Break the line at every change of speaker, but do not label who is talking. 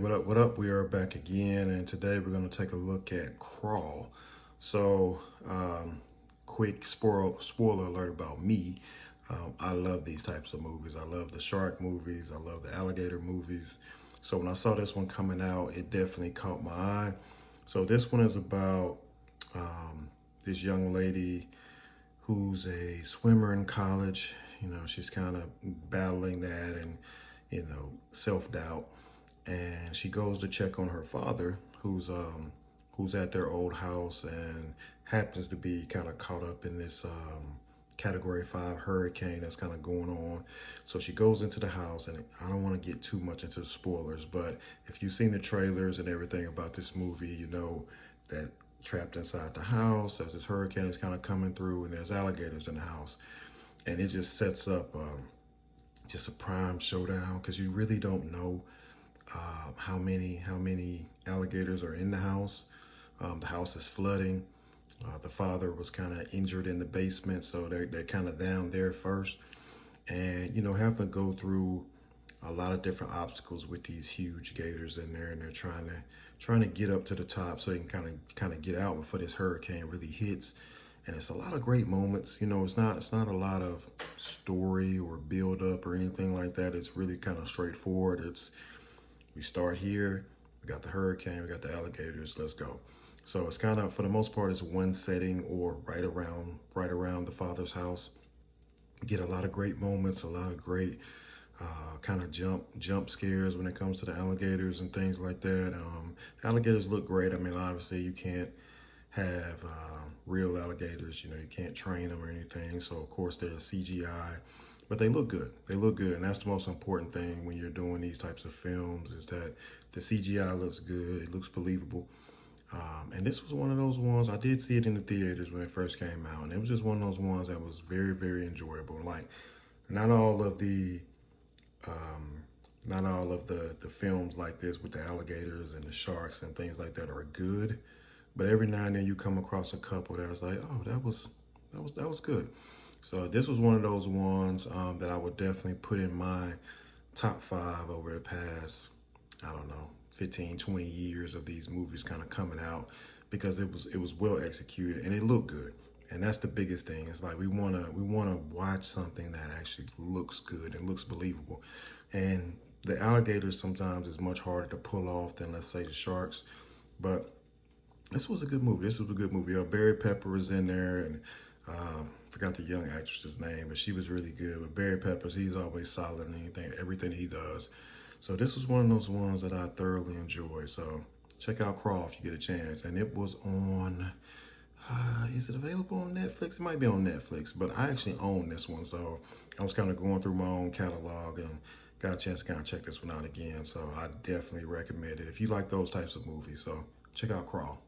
What up? We are back again, and today we're going to take a look at Crawl. So, quick spoiler alert about me. I love these types of movies. I love the shark movies. I love the alligator movies. So when I saw this one coming out, it definitely caught my eye. So this one is about this young lady who's a swimmer in college. She's kind of battling that and, self-doubt. And she goes to check on her father, who's at their old house and happens to be kind of caught up in this Category 5 hurricane that's kind of going on. So she goes into the house, and I don't want to get too much into spoilers, but if you've seen the trailers and everything about this movie, you know that trapped inside the house as this hurricane is kind of coming through, and there's alligators in the house, and it just sets up just a prime showdown because you really don't know how many alligators are in the house. The house is flooding. The father was kind of injured in the basement, so they're kind of down there first, and have to go through a lot of different obstacles with these huge gators in there, and they're trying to get up to the top so they can kind of get out before this hurricane really hits. And it's a lot of great moments. It's not a lot of story or build up or anything like that. It's really kind of straightforward. We start here, we got the hurricane, we got the alligators, let's go. So it's kind of, for the most part, it's one setting or right around the father's house. You get a lot of great moments, a lot of great kind of jump scares when it comes to the alligators and things like that. Alligators look great. I mean, obviously you can't have real alligators, you can't train them or anything. So of course they're CGI. But they look good. They look good, and that's the most important thing when you're doing these types of films, is that the CGI looks good. It looks believable. And this was one of those ones, I did see it in the theaters when it first came out, and it was just one of those ones that was very, very enjoyable. Like, not all of the films like this with the alligators and the sharks and things like that are good, but every now and then you come across a couple that was like, oh, that was good. So this was one of those ones that I would definitely put in my top 5 over the past, I don't know, 15, 20 years of these movies kind of coming out, because it was well executed and it looked good. And that's the biggest thing. It's like we wanna watch something that actually looks good and looks believable. And the alligators sometimes is much harder to pull off than, let's say, the sharks. But this was a good movie. This was a good movie. Barry Pepper is in there, and forgot the young actress's name, but she was really good. But Barry Peppers, he's always solid in everything he does. So this was one of those ones that I thoroughly enjoyed. So check out Crawl if you get a chance. And it was on, is it available on Netflix? It might be on Netflix, but I actually own this one. So I was kind of going through my own catalog and got a chance to kind of check this one out again. So I definitely recommend it if you like those types of movies. So check out Crawl.